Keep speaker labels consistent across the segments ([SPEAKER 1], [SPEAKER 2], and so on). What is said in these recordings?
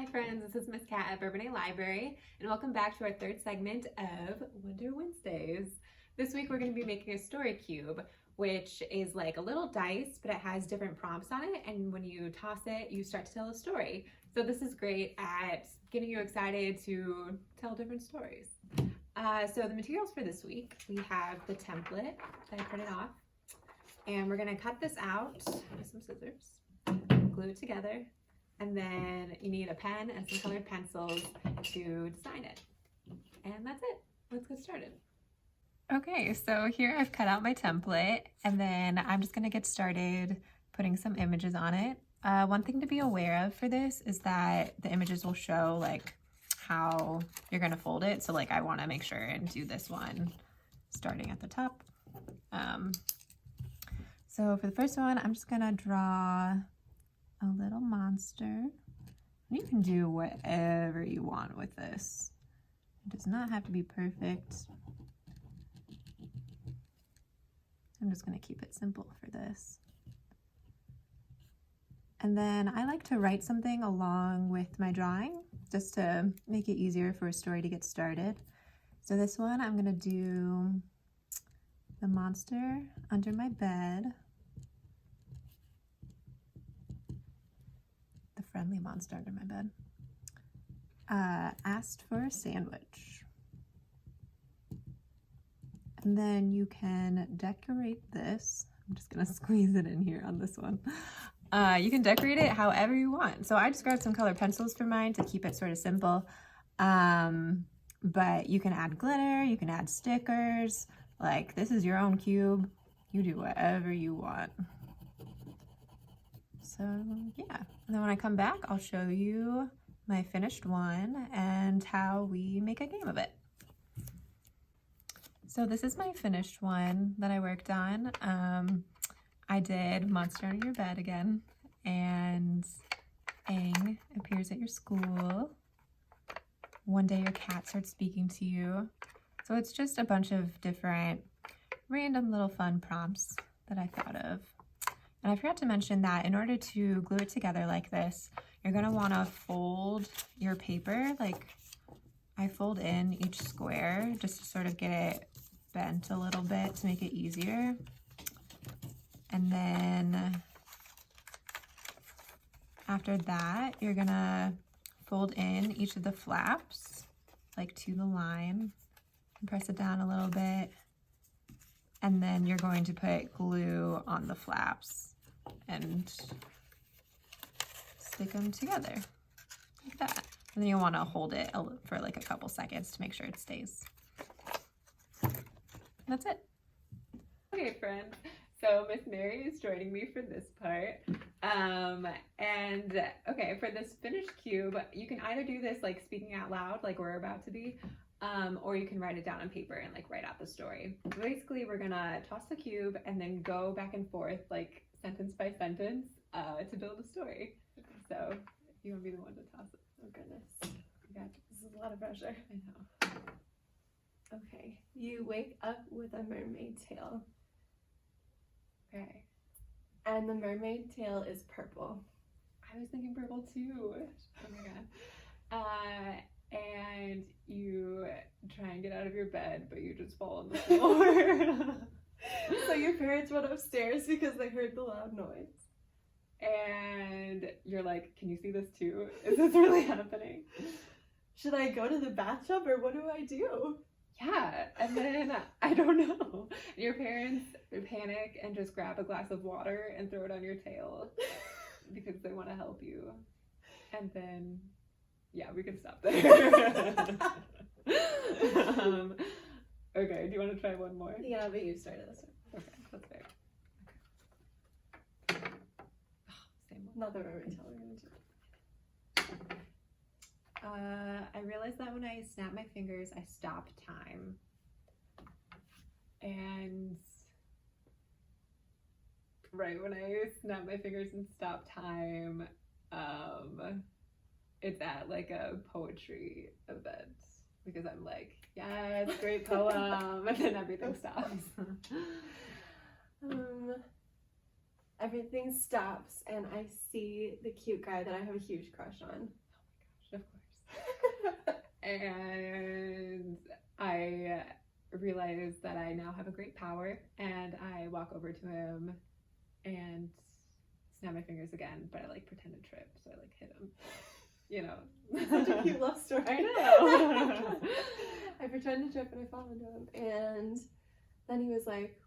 [SPEAKER 1] Hi friends, this is Miss Cat at Bourbonnais Library, and welcome back to our third segment of Wonder Wednesdays. This week we're going to be making a story cube, which is like a little dice, but it has different prompts on it, and when you toss it, you start to tell a story. So this is great at getting you excited to tell different stories. So the materials for this week, we have the template that I printed off, and we're going to cut this out with some scissors, glue it together, and then you need a pen and some colored pencils to design it. And that's it. Let's get started. Okay, so here I've cut out my template, and then I'm just gonna get started putting some images on it. One thing to be aware of for this is that the images will show like how you're gonna fold it. So like I wanna make sure and do this one starting at the top. So for the first one, I'm just gonna draw a little monster. You can do whatever you want with this. It does not have to be perfect. I'm just going to keep it simple for this. And then I like to write something along with my drawing just to make it easier for a story to get started. So this one, I'm going to do the monster under my bed. Friendly monster under my bed. Asked for a sandwich. And then you can decorate this. I'm just gonna squeeze it in here on this one. You can decorate it however you want. So I just grabbed some colored pencils for mine to keep it sort of simple. But you can add glitter, you can add stickers. Like, this is your own cube. You do whatever you want. So yeah, and then when I come back, I'll show you my finished one and how we make a game of it. So this is my finished one that I worked on. I did Monster Under Your Bed again, and Aang appears at your school. One day your cat starts speaking to you. So it's just a bunch of different random little fun prompts that I thought of. And I forgot to mention that in order to glue it together like this, you're gonna wanna fold your paper. Like, I fold in each square just to sort of get it bent a little bit to make it easier. And then after that, you're gonna fold in each of the flaps, like to the line, and press it down a little bit. And then you're going to put glue on the flaps and stick them together like that. And then you want to hold it for like a couple seconds to make sure it stays. That's it. Okay, friends. So Miss Mary is joining me for this part. And okay, for this finished cube, you can either do this like speaking out loud, like we're about to be, or you can write it down on paper and like write out the story. Basically, we're gonna toss the cube and then go back and forth like sentence by sentence to build a story. So you want to be the one to toss it?
[SPEAKER 2] Oh goodness. This is a lot of pressure.
[SPEAKER 1] I know.
[SPEAKER 2] Okay. You wake up with a mermaid tail.
[SPEAKER 1] Okay.
[SPEAKER 2] And the mermaid tail is purple.
[SPEAKER 1] I was thinking purple too. Oh my god. And you try and get out of your bed, but you just fall on the floor.
[SPEAKER 2] So your parents went upstairs because they heard the loud noise.
[SPEAKER 1] And you're like, can you see this too? Is this really happening?
[SPEAKER 2] Should I go to the bathtub or what do I do?
[SPEAKER 1] Yeah, and then I don't know. Your parents panic and just grab a glass of water and throw it on your tail because they want to help you. And then, yeah, we can stop there. Okay, do you want to try one more?
[SPEAKER 2] Yeah, but you started this one.
[SPEAKER 1] Okay, that's fair. Okay. Oh, same one.
[SPEAKER 2] Not the mermaid tail.
[SPEAKER 1] I realized that when I snap my fingers, I stop time. And right when I snap my fingers and stop time, it's at like a poetry event because I'm like, yes, great poem, and then everything stops.
[SPEAKER 2] Everything stops and I see the cute guy that I have a huge crush on.
[SPEAKER 1] Of course. And I realize that I now have a great power, and I walk over to him and snap my fingers again, but I like pretend to trip, so I like hit him. You know.
[SPEAKER 2] It's such a cute love story.
[SPEAKER 1] I know.
[SPEAKER 2] I pretend to trip and I fall into him, and then he was like,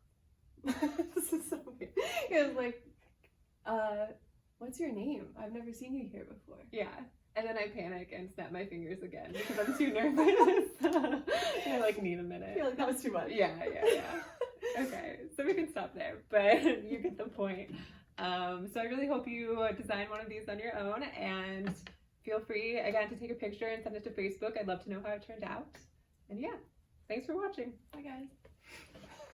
[SPEAKER 2] this is so weird. He was like, what's your name? I've never seen you here before.
[SPEAKER 1] Yeah. And then I panic and snap my fingers again because I'm too nervous. I like need a minute.
[SPEAKER 2] I feel like that was too much.
[SPEAKER 1] Yeah. Okay, so we can stop there, but you get the point. So I really hope you design one of these on your own, and feel free again to take a picture and send it to Facebook. I'd love to know how it turned out. And yeah, thanks for watching.
[SPEAKER 2] Bye guys.